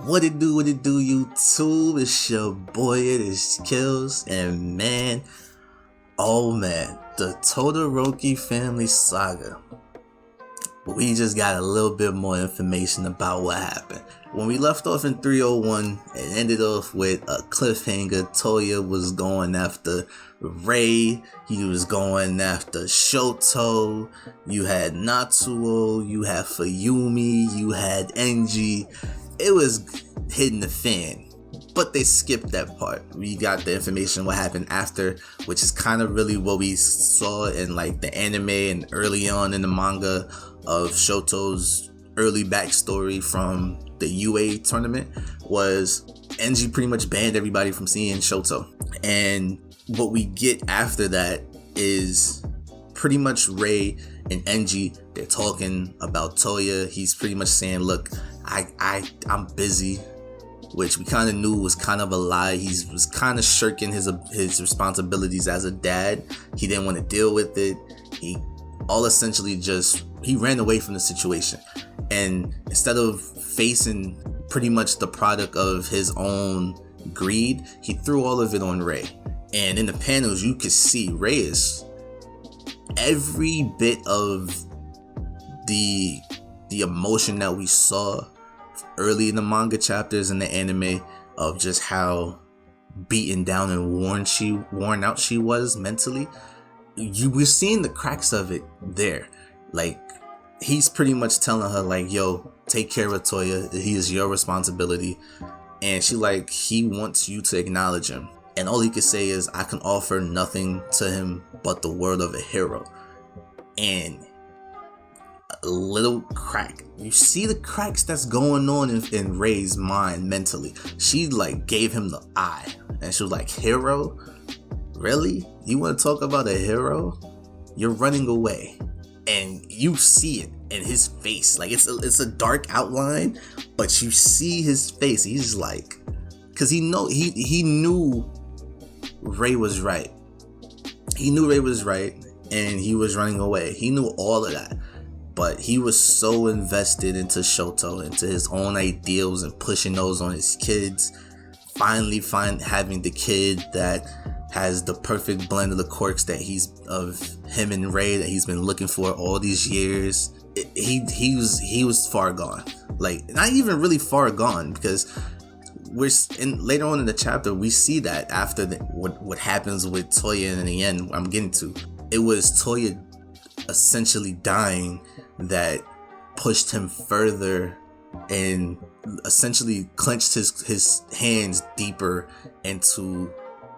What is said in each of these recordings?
What it do, YouTube? It's your boy, ItsKheals, and man, oh man, the Todoroki family saga. We just got a little bit more information about what happened. When we left off in 301, it ended off with a cliffhanger. Toya was going after Rei, he was going after Shoto, you had Natsuo, you had Fuyumi, you had Enji. It was hitting the fan, but they skipped that part. We got the information what happened after, which is kind of really what we saw in like the anime and early on in the manga of Shoto's early backstory from the UA tournament. Was Enji pretty much banned everybody from seeing Shoto, and what we get after that is pretty much Rei and Enji. They're talking about Toya. He's pretty much saying, look, I'm busy, which we kind of knew was kind of a lie. He was kind of shirking his responsibilities as a dad. He didn't want to deal with it. He ran away from the situation, and instead of facing pretty much the product of his own greed, he threw all of it on Rei. And in the panels you could see Rei is every bit of the emotion that we saw early in the manga chapters in the anime, of just how beaten down and worn out she was mentally. We're seeing the cracks of it there. Like, he's pretty much telling her like, yo, take care of Toya, he is your responsibility. And he wants you to acknowledge him, and all he could say is, I can offer nothing to him but the word of a hero. And a little crack, you see the cracks that's going on in Rei's mind mentally. She like gave him the eye, and she was like, hero? Really? You want to talk about a hero? You're running away. And you see it in his face. Like, it's a dark outline, but you see his face. He's like, because he knew Rei was right. He knew Rei was right, and he was running away. He knew all of that. But he was so invested into Shoto, into his own ideals, and pushing those on his kids. Finally having the kid that has the perfect blend of the quirks of him and Rei that he's been looking for all these years. He was far gone. Like, not even really far gone, because later on in the chapter we see that after what happens with Toya in the end. I'm getting to it was Toya essentially dying that pushed him further and essentially clenched his hands deeper into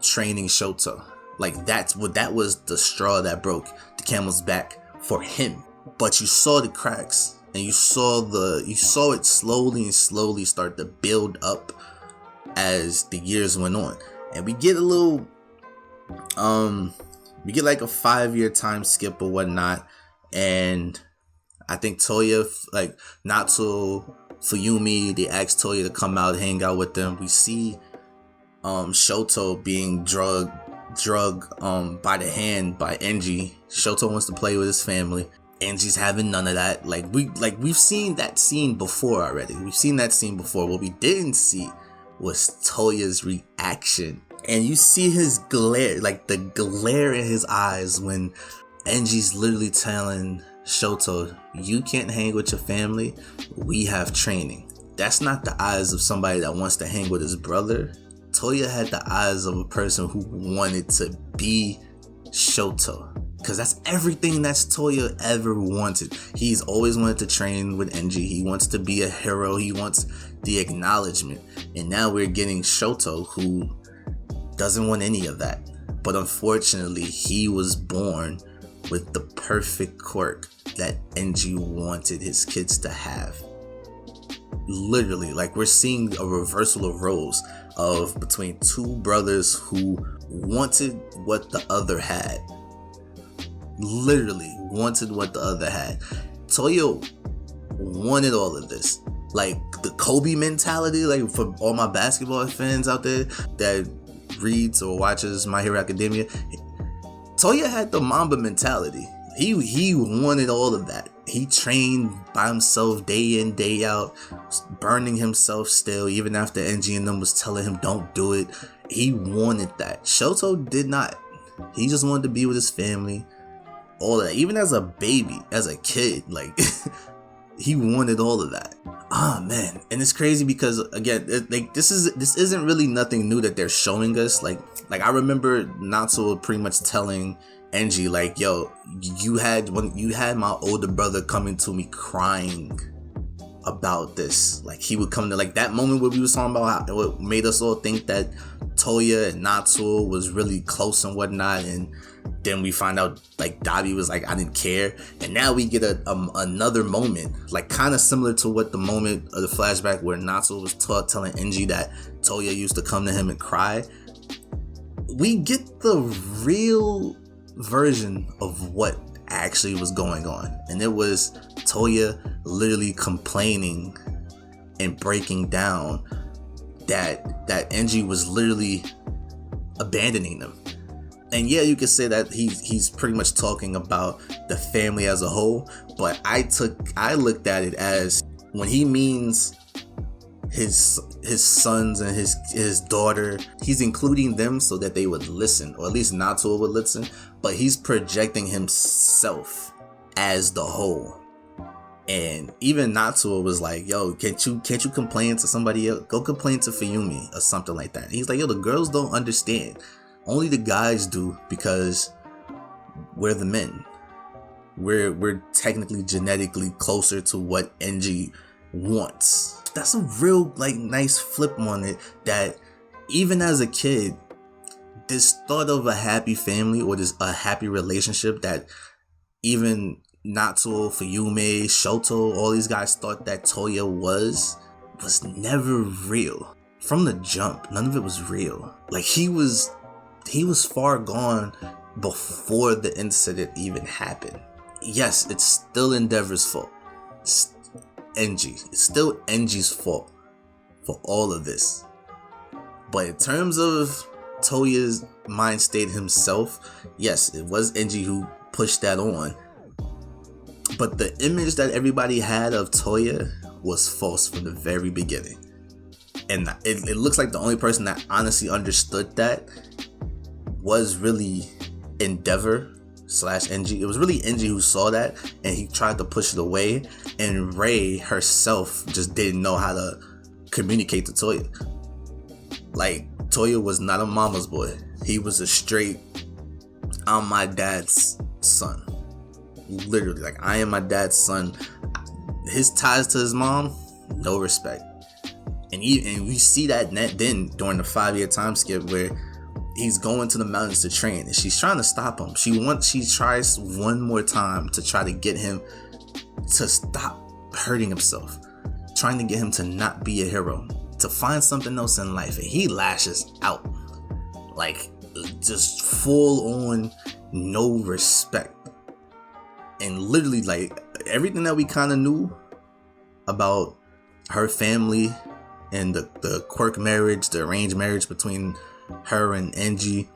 training Shoto. Like, that was the straw that broke the camel's back for him. But you saw the cracks, and you saw it slowly start to build up as the years went on. And we get like a 5-year time skip or whatnot, and I think Toya, like, Natsuo, Fuyumi, they asked Toya to come out, hang out with them. We see Shoto being drugged by the hand by Enji. Shoto wants to play with his family. Enji's having none of that. We've seen that scene before already. What we didn't see was Toya's reaction. And you see his glare, like the glare in his eyes when Enji's literally telling Shoto, you can't hang with your family, we have training. That's not the eyes of somebody that wants to hang with his brother. Toya had the eyes of a person who wanted to be Shoto, because that's everything that's Toya ever wanted. He's always wanted to train with Enji. He wants to be a hero. He wants the acknowledgement. And now we're getting Shoto, who doesn't want any of that. But unfortunately, he was born with the perfect quirk that Enji wanted his kids to have. Literally, like, we're seeing a reversal of roles between two brothers who wanted what the other had. Literally wanted what the other had. Toya wanted all of this. Like, the Kobe mentality, like, for all my basketball fans out there that reads or watches My Hero Academia, Toya had the Mamba mentality. He wanted all of that. He trained by himself day in, day out, burning himself still, even after Enji and them was telling him don't do it. He wanted that. Shoto did not. He just wanted to be with his family. All that. Even as a baby, as a kid, like he wanted all of that. Oh man. And it's crazy because again, this isn't really nothing new that they're showing us. Like I remember Natsuo pretty much telling Enji, like, yo, you had my older brother coming to me crying about this. Like, he would come to, like, that moment where we was talking about how what made us all think that Toya and Natsuo was really close and whatnot, and then we find out, like, Dabi was like, I didn't care. And now we get another moment, like, kind of similar to what the moment of the flashback where Natsuo was telling Enji that Toya used to come to him and cry. We get the real version of what actually was going on, and it was Toya literally complaining and breaking down that Enji was literally abandoning them. And yeah, you could say that he's pretty much talking about the family as a whole, but I looked at it as when he means his sons and his daughter, he's including them so that they would listen, or at least Natsuo would listen, but he's projecting himself as the whole. And even Natsuo was like, yo, can't you complain to somebody else? Go complain to Fuyumi or something like that. And he's like, yo, the girls don't understand. Only the guys do, because we're the men. We're technically genetically closer to what Enji wants. That's a real, like, nice flip on it, that even as a kid, this thought of a happy family or a happy relationship that even Natsuo, Fuyume, Shoto, all these guys thought that Toya was never real. From the jump, none of it was real. Like, he was far gone before the incident even happened. Yes, it's still Endeavor's fault. It's still Enji's fault for all of this. But in terms of Toya's mind state himself, yes, it was Enji who pushed that on. But the image that everybody had of Toya was false from the very beginning. And it looks like the only person that honestly understood that was really Endeavor / Enji. It was really Enji who saw that, and he tried to push it away, and Rei herself just didn't know how to communicate to Toya. Like, Toya was not a mama's boy. He was a straight, I'm my dad's son. Literally, like, I am my dad's son. His ties to his mom, no respect. And we see that then during the 5-year time skip where he's going to the mountains to train, and she's trying to stop him. She tries one more time to try to get him to stop hurting himself, trying to get him to not be a hero, to find something else in life, and he lashes out, like, just full on no respect. And literally, like, everything that we kind of knew about her family and the quirk marriage, the arranged marriage between her and Enji,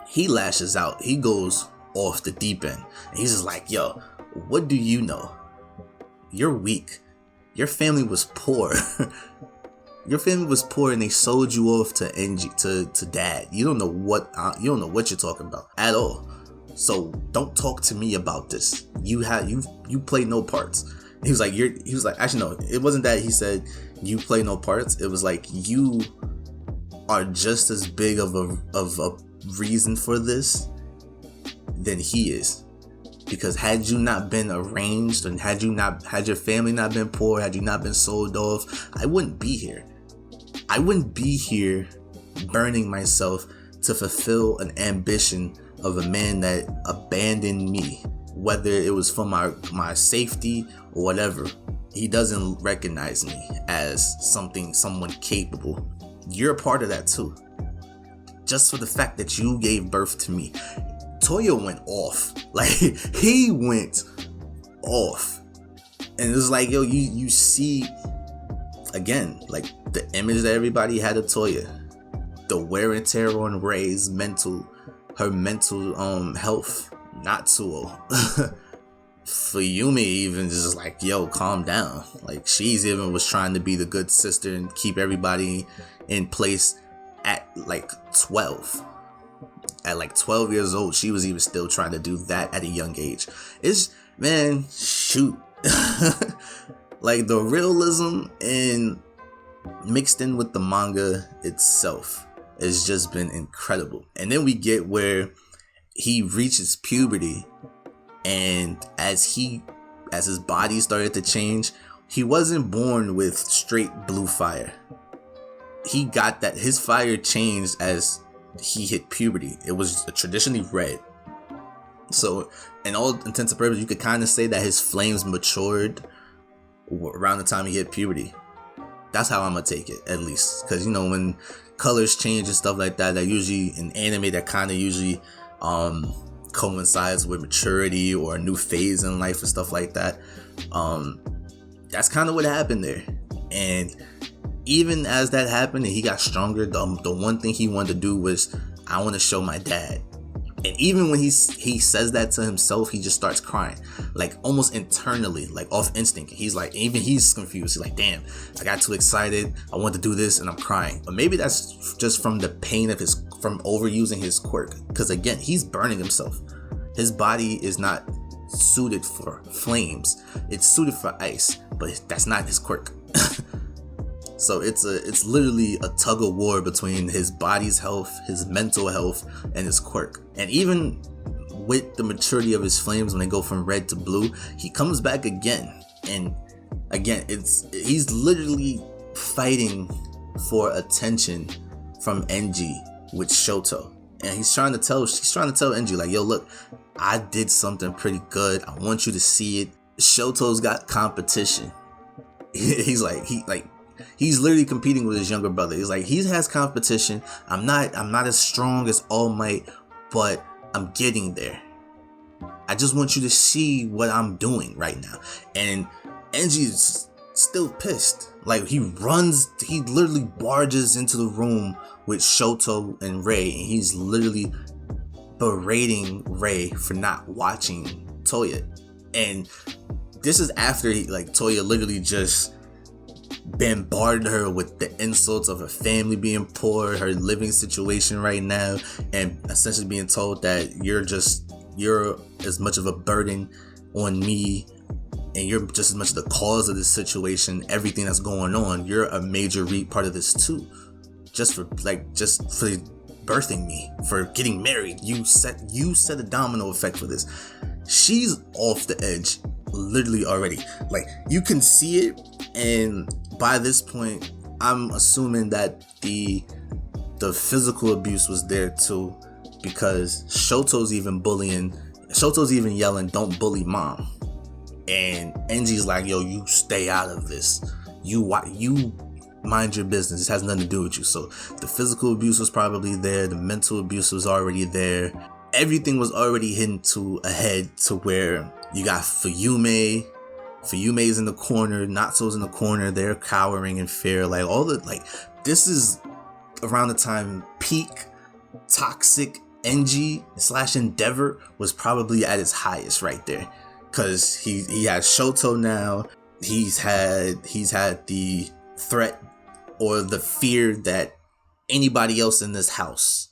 he lashes out. He goes off the deep end. And he's just like, yo, what do you know? You're weak. Your family was poor. Your family was poor, and they sold you off to Enji, to dad. You don't know what you're talking about at all. So don't talk to me about this. You play no parts. He was like, actually no, it wasn't that he said you play no parts. It was like, you are just as big of a reason for this than he is. Because had you not been arranged, and had your family not been poor, had you not been sold off, I wouldn't be here. I wouldn't be here burning myself to fulfill an ambition of a man that abandoned me, whether it was for my safety or whatever. He doesn't recognize me as someone capable. You're a part of that too. Just for the fact that you gave birth to me. Toya went off. Like, he went off. And it was like, yo, you see, again, like, the image that everybody had of Toya. The wear and tear on Rei's mental health. Natsuo. Fuyumi even just like, yo, calm down. Like, she's even was trying to be the good sister and keep everybody in place at like 12. At like 12 years old, she was even still trying to do that at a young age. It's, man, shoot. Like, the realism and mixed in with the manga itself has just been incredible. And then we get where he reaches puberty, and as his body started to change, he wasn't born with straight blue fire. He got that his fire changed as he hit puberty. It was traditionally red. So in all intents and purposes, you could kind of say that his flames matured around the time he hit puberty. That's how I'm gonna take it, at least, because you know, when colors change and stuff like that, that usually in anime, that kind of usually coincides with maturity or a new phase in life and stuff like that. That's kind of what happened there. And even as that happened and he got stronger, the one thing he wanted to do was, I want to show my dad. And even when he says that to himself, he just starts crying, like almost internally, like off instinct. He's like, even he's confused. He's like, damn, I got too excited. I want to do this and I'm crying. But maybe that's just from the pain of from overusing his quirk. Because again, he's burning himself. His body is not suited for flames. It's suited for ice, but that's not his quirk. So it's literally a tug of war between his body's health, his mental health, and his quirk. And even with the maturity of his flames, when they go from red to blue, he comes back again. And again, he's literally fighting for attention from Enji with Shoto. And she's trying to tell Enji, like, yo, look, I did something pretty good. I want you to see it. Shoto's got competition. He's literally competing with his younger brother. He's like, he has competition. I'm not as strong as All Might, but I'm getting there. I just want you to see what I'm doing right now. And Enji's still pissed. Like, he literally barges into the room with Shoto and Rei, and he's literally berating Rei for not watching Toya. And this is after Toya literally just bombarded her with the insults of her family being poor, her living situation right now, and essentially being told that you're as much of a burden on me, and you're just as much the cause of this situation, everything that's going on. You're a major part of this too, just for birthing me, for getting married. You set a domino effect for this. She's off the edge literally already. Like, you can see it. And by this point, I'm assuming that the physical abuse was there too, because Shoto's even yelling, don't bully mom. And Enji's like, yo, you stay out of this. You mind your business. This has nothing to do with you. So the physical abuse was probably there. The mental abuse was already there. Everything was already hidden to a head, to where you got Fuyume's in the corner, Natsu's in the corner, they're cowering in fear. This is around the time peak toxic Enji / Endeavor was probably at its highest right there. Cause he has Shoto now. He's had the threat or the fear that anybody else in this house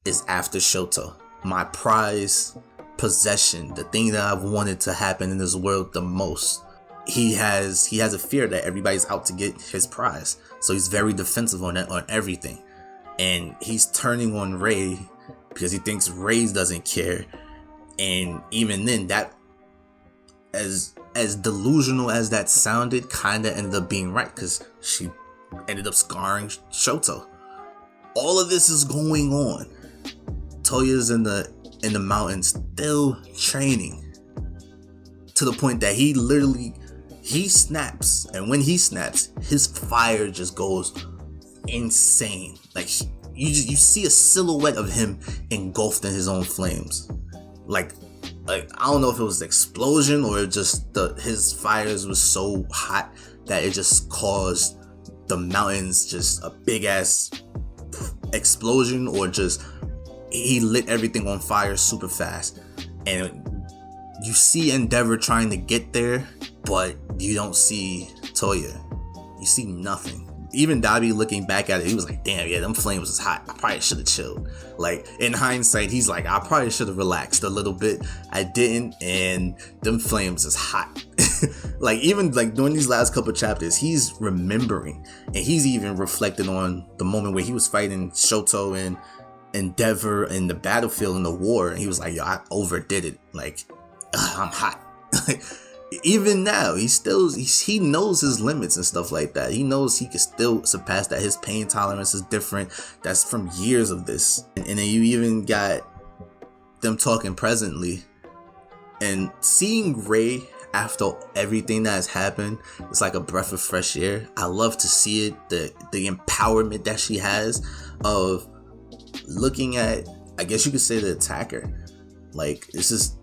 is after Shoto. My prize possession, the thing that I've wanted to happen in this world the most. He has a fear that everybody's out to get his prize. So he's very defensive on everything. And he's turning on Rei because he thinks Rei doesn't care. And even then, that as delusional as that sounded, kinda ended up being right, because she ended up scarring Shoto. All of this is going on. Toya's in the mountains still training, to the point that he snaps, and when he snaps, his fire just goes insane. Like, you see a silhouette of him engulfed in his own flames. Like I don't know if it was the explosion or just his fires was so hot that it just caused the mountains just a big ass explosion, or just he lit everything on fire super fast. And you see Endeavor trying to get there, but you don't see Toya. You see nothing. Even Dabi looking back at it, he was like, damn, yeah, them flames was hot. I probably should have chilled. Like, in hindsight, he's like, I probably should have relaxed a little bit. I didn't, and them flames is hot. Like, even like during these last couple chapters, he's remembering, and he's even reflecting on the moment where he was fighting Shoto and Endeavor in the battlefield in the war, and he was like, yo, I overdid it. Like, I'm hot. Even now, he knows his limits and stuff like that. He knows he can still surpass that. His pain tolerance is different. That's from years of this. And then you even got them talking presently, and seeing Rei after everything that has happened, it's like a breath of fresh air. I love to see it, the empowerment that she has of looking at, I guess you could say, the attacker. Like, this is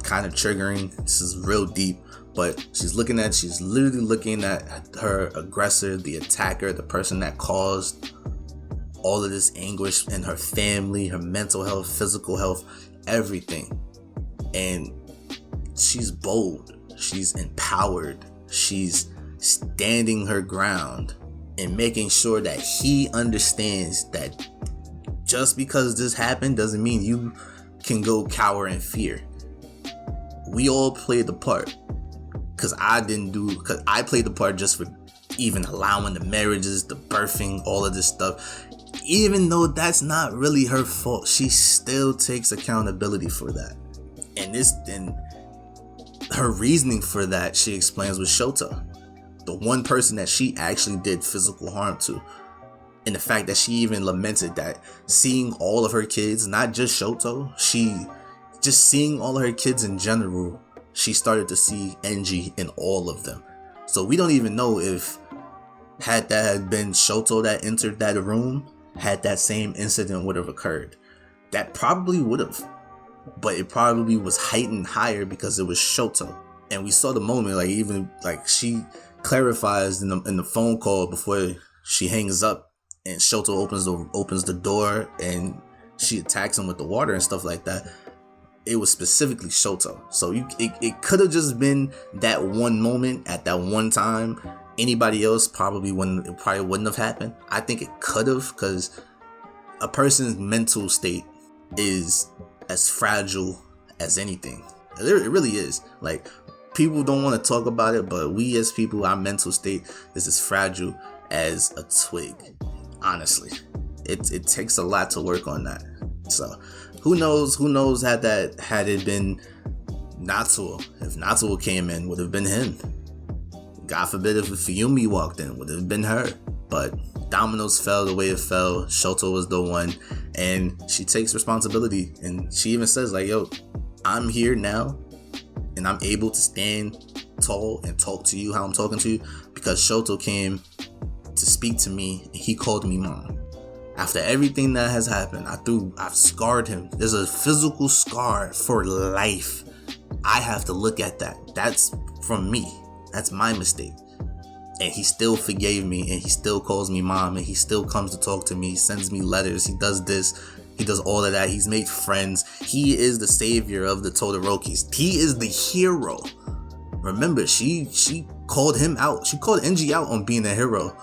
kind of triggering. This is real deep, but she's literally looking at her aggressor, the attacker, the person that caused all of this anguish in her family, her mental health, physical health, everything. And she's bold, she's empowered, she's standing her ground and making sure that he understands that just because this happened doesn't mean you can go cower in fear. We all played the part, because I played the part just for even allowing the marriages, the birthing, all of this stuff. Even though that's not really her fault, she still takes accountability for that. And her reasoning for that, she explains with Shoto, the one person that she actually did physical harm to. And the fact that she even lamented that seeing all of her kids, not just Shoto, just seeing all of her kids in general, she started to see Enji in all of them. So we don't even know if, had that had been Shoto that entered that room, had that same incident would have occurred. That probably would have, but it probably was heightened higher because it was Shoto. And we saw the moment, like, even like she clarifies in the phone call before she hangs up, and Shoto opens the door and she attacks him with the water and stuff like that. It was specifically Shoto. So it could have just been that one moment at that one time. Anybody else probably wouldn't have happened. I think it could have, because a person's mental state is as fragile as anything. It really is. Like, people don't want to talk about it, but we as people, our mental state is as fragile as a twig. Honestly, it takes a lot to work on that. So who knows had it been Natsuo, if Natsuo came in, would have been him. God forbid if Fuyumi walked in, would have been her. But dominoes fell the way it fell. Shoto was the one, and she takes responsibility, and she even says, like, yo, I'm here now and I'm able to stand tall and talk to you how I'm talking to you because Shoto came to speak to me and he called me mom. After everything that has happened, I've scarred him. There's a physical scar for life. I have to look at that. That's from me. That's my mistake. And he still forgave me, and he still calls me mom, and he still comes to talk to me. He sends me letters. He does this. He does all of that. He's made friends. He is the savior of the Todorokis. He is the hero. Remember, she called him out. She called Enji out on being a hero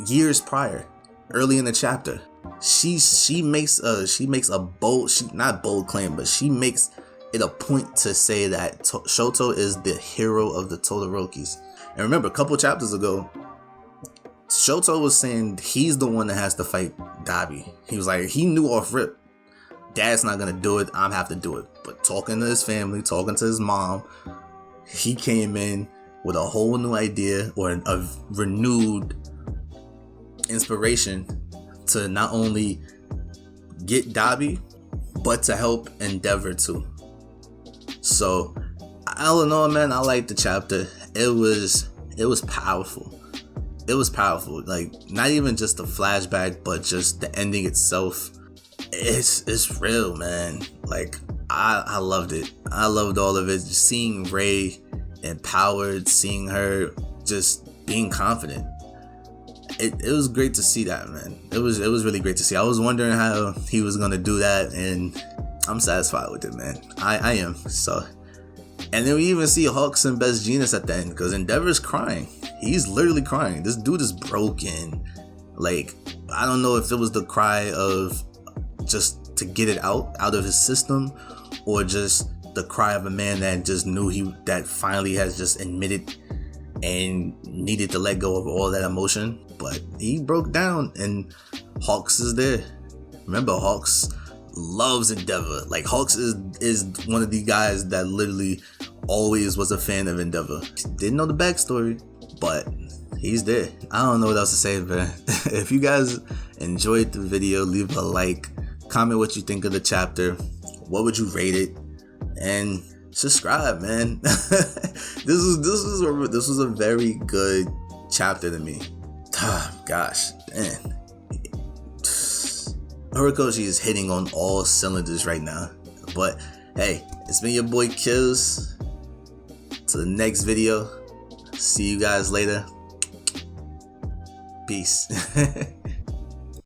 years prior. Early in the chapter, she makes a bold, not bold claim, but she makes it a point to say that Shoto is the hero of the Todorokis. And remember, a couple chapters ago, Shoto was saying he's the one that has to fight Dabi. He was like, he knew off rip, Dad's not gonna do it, I'm have to do it. But talking to his family, talking to his mom, he came in with a whole new idea, or a renewed inspiration to not only get Dabi, but to help Endeavor too. So all in all, man, I liked the chapter. It was powerful. It was powerful. Like, not even just the flashback, but just the ending itself. It's real, man. Like, I loved it. I loved all of it. Just seeing Rei empowered, seeing her just being confident. It was great to see that, man. It was really great to see. I was wondering how he was gonna do that, and I'm satisfied with it, man. I am. So And then we even see Hawks and Best Genius at the end, because Endeavor's crying. He's literally crying. This dude is broken. Like, I don't know if it was the cry of just to get it out of his system, or just the cry of a man that just knew that finally has just admitted and needed to let go of all that emotion. But he broke down, and Hawks is there. Remember, Hawks loves Endeavor. Like, Hawks is one of the guys that literally always was a fan of Endeavor. Didn't know the backstory, but he's there. I don't know what else to say, man. If you guys enjoyed the video, leave a like, comment what you think of the chapter, what would you rate it, and subscribe, man. This was a very good chapter to me. Gosh, man. Horikoshi is hitting on all cylinders right now. But hey, it's been your boy Kills. To the next video. See you guys later. Peace.